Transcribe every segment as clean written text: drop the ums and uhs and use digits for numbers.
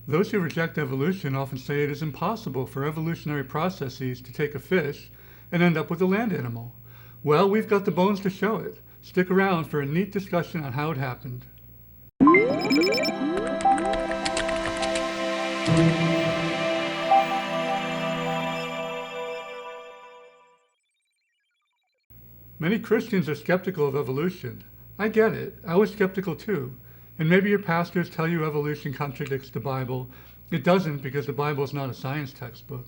Those who reject evolution often say it is impossible for evolutionary processes to take a fish and end up with a land animal. Well, we've got the bones to show it. Stick around for a neat discussion on how it happened. Many Christians are skeptical of evolution. I get it. I was skeptical too. And maybe your pastors tell you evolution contradicts the Bible. It doesn't, because the Bible is not a science textbook.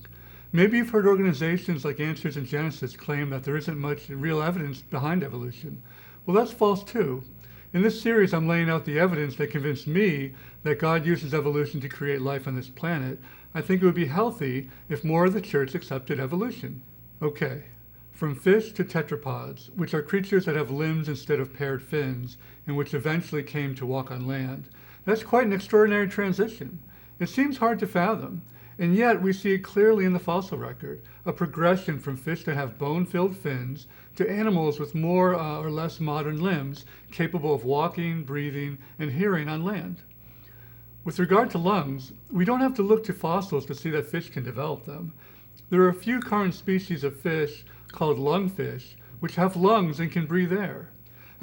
Maybe you've heard organizations like Answers in Genesis claim that there isn't much real evidence behind evolution. Well, that's false too. In this series, I'm laying out the evidence that convinced me that God uses evolution to create life on this planet. I think it would be healthy if more of the church accepted evolution. Okay. From fish to tetrapods, which are creatures that have limbs instead of paired fins, and which eventually came to walk on land. That's quite an extraordinary transition. It seems hard to fathom, and yet we see it clearly in the fossil record, a progression from fish that have bone-filled fins to animals with more or less modern limbs, capable of walking, breathing, and hearing on land. With regard to lungs, we don't have to look to fossils to see that fish can develop them. There are a few current species of fish called lungfish, which have lungs and can breathe air.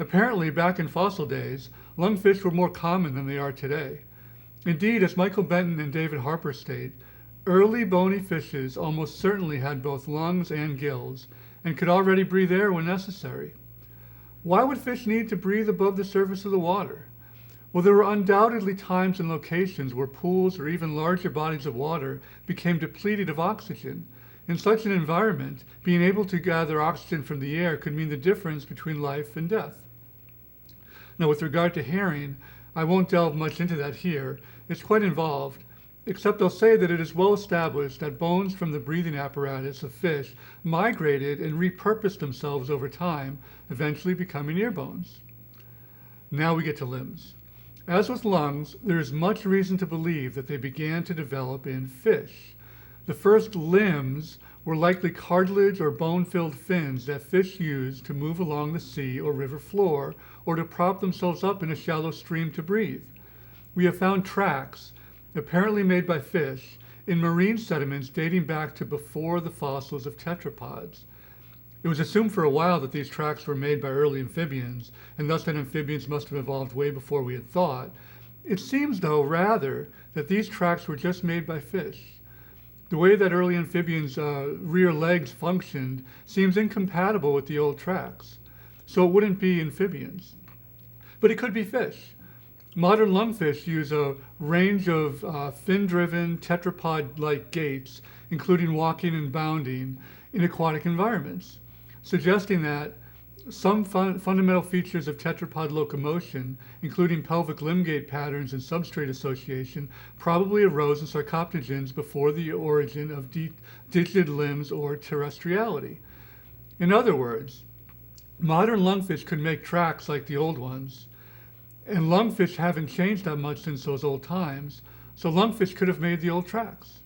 Apparently, back in fossil days, lungfish were more common than they are today. Indeed, as Michael Benton and David Harper state, early bony fishes almost certainly had both lungs and gills, and could already breathe air when necessary. Why would fish need to breathe above the surface of the water? Well, there were undoubtedly times and locations where pools or even larger bodies of water became depleted of oxygen. In such an environment, being able to gather oxygen from the air could mean the difference between life and death. Now, with regard to hearing, I won't delve much into that here. It's quite involved, except I'll say that it is well established that bones from the breathing apparatus of fish migrated and repurposed themselves over time, eventually becoming ear bones. Now we get to limbs. As with lungs, there is much reason to believe that they began to develop in fish. The first limbs were likely cartilage or bone-filled fins that fish used to move along the sea or river floor, or to prop themselves up in a shallow stream to breathe. We have found tracks, apparently made by fish, in marine sediments dating back to before the fossils of tetrapods. It was assumed for a while that these tracks were made by early amphibians, and thus that amphibians must have evolved way before we had thought. It seems, though, rather, that these tracks were just made by fish. The way that early amphibians' rear legs functioned seems incompatible with the old tracks, so it wouldn't be amphibians. But it could be fish. Modern lungfish use a range of fin-driven, tetrapod-like gaits, including walking and bounding, in aquatic environments, suggesting that some fundamental features of tetrapod locomotion, including pelvic limb gait patterns and substrate association, probably arose in sarcopterygens before the origin of digid limbs or terrestriality. In other words, modern lungfish could make tracks like the old ones, and lungfish haven't changed that much since those old times, so lungfish could have made the old tracks.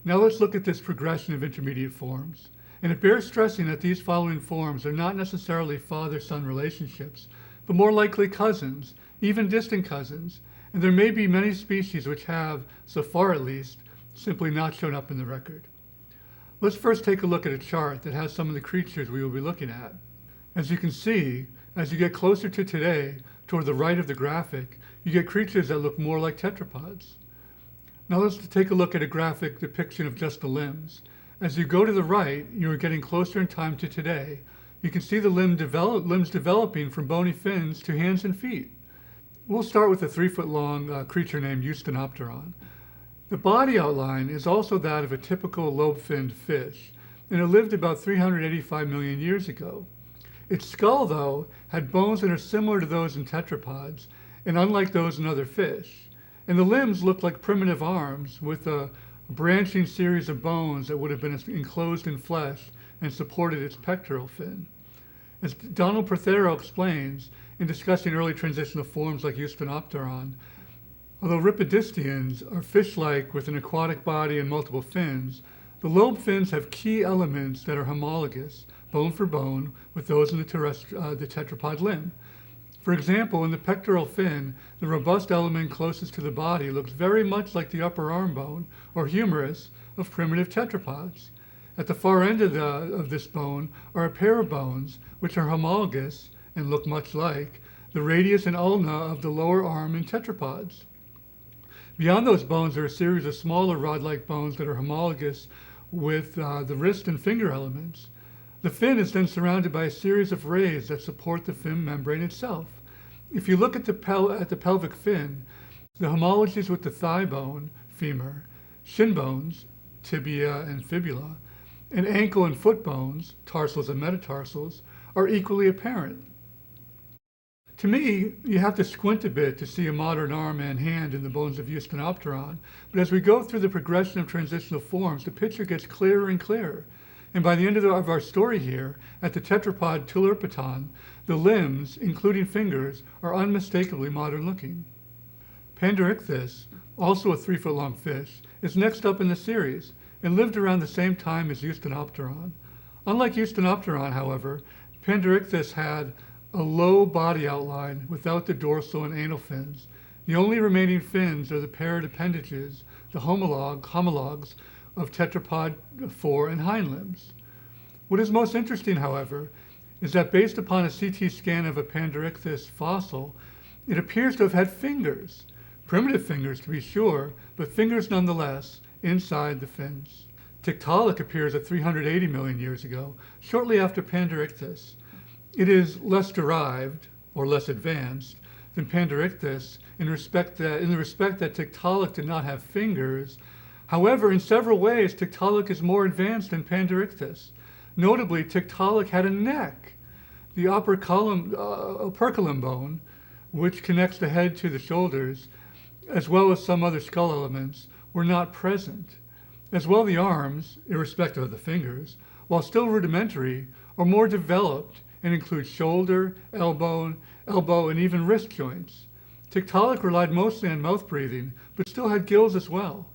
Now let's look at this progression of intermediate forms. And it bears stressing that these following forms are not necessarily father-son relationships, but more likely cousins, even distant cousins, and there may be many species which have, so far at least, simply not shown up in the record. Let's first take a look at a chart that has some of the creatures we will be looking at. As you can see, as you get closer to today, toward the right of the graphic, you get creatures that look more like tetrapods. Now let's take a look at a graphic depiction of just the limbs. As you go to the right, you are getting closer in time to today. You can see the limbs developing from bony fins to hands and feet. We'll start with a 3-foot-long creature named Eustenopteron. The body outline is also that of a typical lobe-finned fish, and it lived about 385 million years ago. Its skull, though, had bones that are similar to those in tetrapods, and unlike those in other fish. And the limbs looked like primitive arms with a branching series of bones that would have been enclosed in flesh and supported its pectoral fin. As Donald Prothero explains in discussing early transitional forms like Eustenopteron, although rhipidistions are fish-like with an aquatic body and multiple fins, the lobe fins have key elements that are homologous, bone for bone, with those in the tetrapod limb. For example, in the pectoral fin, the robust element closest to the body looks very much like the upper arm bone, or humerus, of primitive tetrapods. At the far end of this bone are a pair of bones which are homologous and look much like the radius and ulna of the lower arm in tetrapods. Beyond those bones are a series of smaller rod-like bones that are homologous with the wrist and finger elements. The fin is then surrounded by a series of rays that support the fin membrane itself. If you look at the pelvic fin, the homologies with the thigh bone, femur, shin bones, tibia and fibula, and ankle and foot bones, tarsals and metatarsals, are equally apparent. To me, you have to squint a bit to see a modern arm and hand in the bones of Eustonopteron, but as we go through the progression of transitional forms, the picture gets clearer and clearer. And by the end of our story here, at the tetrapod Tulurpeton, the limbs, including fingers, are unmistakably modern looking. Panderichthys, also a 3-foot-long fish, is next up in the series and lived around the same time as Eustonopteron. Unlike Eustonopteron, however, Panderichthys had a low body outline without the dorsal and anal fins. The only remaining fins are the paired appendages, the homologs of tetrapod fore and hind limbs. What is most interesting, however, is that based upon a CT scan of a Panderichthys fossil, it appears to have had fingers. Primitive fingers, to be sure, but fingers nonetheless, inside the fins. Tiktaalik appears at 380 million years ago, shortly after Panderichthys. It is less derived, or less advanced, than Panderichthys in the respect that Tiktaalik did not have fingers. However, in several ways, Tiktaalik is more advanced than Panderichthys. Notably, Tiktaalik had a neck. The operculum bone, which connects the head to the shoulders, as well as some other skull elements, were not present. As well, the arms, irrespective of the fingers, while still rudimentary, are more developed and include shoulder, elbow, and even wrist joints. Tiktaalik relied mostly on mouth breathing, but still had gills as well.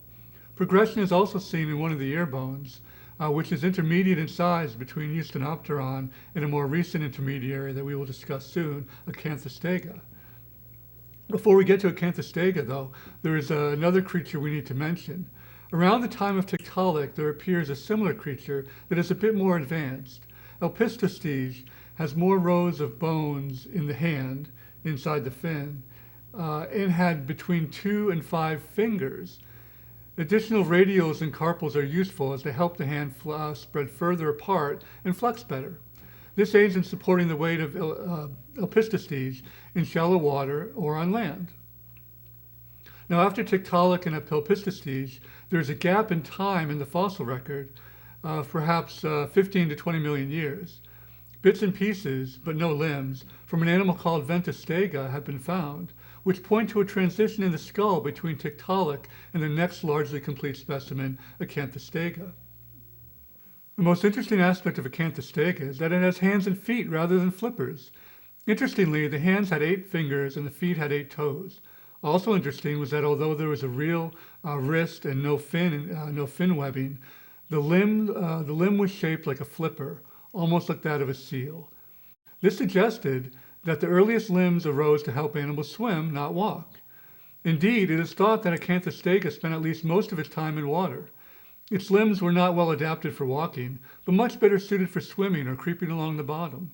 Progression is also seen in one of the ear bones, which is intermediate in size between Eustonopteron and a more recent intermediary that we will discuss soon, Acanthostega. Before we get to Acanthostega, though, there is another creature we need to mention. Around the time of Tiktaalik, there appears a similar creature that is a bit more advanced. Elpistostege has more rows of bones in the hand, inside the fin, and had between 2 and 5 fingers. Additional radials and carpals are useful as they help the hand spread further apart and flex better. This aids in supporting the weight of Elpistostege in shallow water or on land. Now, after Tiktaalik and Elpistostege, there is a gap in time in the fossil record, perhaps 15 to 20 million years. Bits and pieces, but no limbs, from an animal called Ventostega have been found, which point to a transition in the skull between Tiktaalik and the next largely complete specimen, Acanthostega. The most interesting aspect of Acanthostega is that it has hands and feet rather than flippers. Interestingly, the hands had 8 fingers and the feet had 8 toes. Also interesting was that although there was a real wrist and no fin webbing, the limb was shaped like a flipper, almost like that of a seal. This suggested that the earliest limbs arose to help animals swim, not walk. Indeed, it is thought that Acanthostega spent at least most of its time in water. Its limbs were not well adapted for walking, but much better suited for swimming or creeping along the bottom.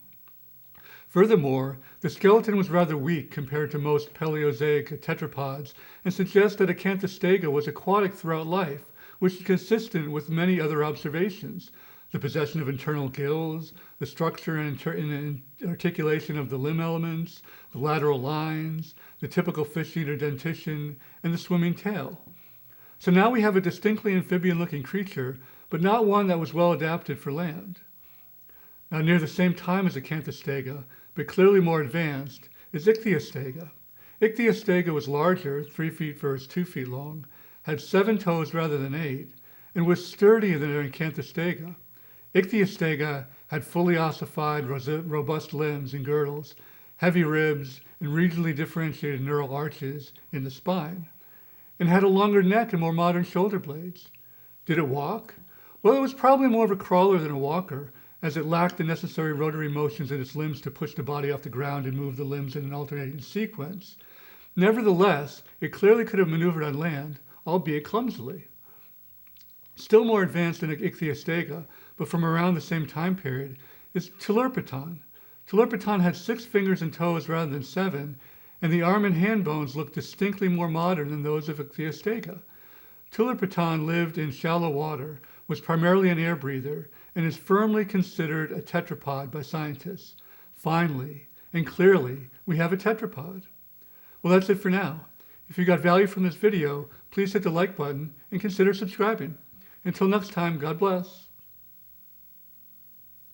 Furthermore, the skeleton was rather weak compared to most Paleozoic tetrapods and suggests that Acanthostega was aquatic throughout life, which is consistent with many other observations. The possession of internal gills, the structure and articulation of the limb elements, the lateral lines, the typical fish-eater dentition, and the swimming tail. So now we have a distinctly amphibian-looking creature, but not one that was well adapted for land. Now, near the same time as Acanthostega, but clearly more advanced, is Ichthyostega. Ichthyostega was larger, 3 feet versus 2 feet long, had 7 toes rather than 8, and was sturdier than Acanthostega. Ichthyostega had fully ossified, robust limbs and girdles, heavy ribs, and regionally differentiated neural arches in the spine, and had a longer neck and more modern shoulder blades. Did it walk? Well, it was probably more of a crawler than a walker, as it lacked the necessary rotary motions in its limbs to push the body off the ground and move the limbs in an alternating sequence. Nevertheless, it clearly could have maneuvered on land, albeit clumsily. Still more advanced than Ichthyostega, but from around the same time period, is Telurpeton. Telurpeton had 6 fingers and toes rather than 7, and the arm and hand bones look distinctly more modern than those of Ichthyostega. Telurpeton lived in shallow water, was primarily an air breather, and is firmly considered a tetrapod by scientists. Finally, and clearly, we have a tetrapod. Well, that's it for now. If you got value from this video, please hit the like button and consider subscribing. Until next time, God bless.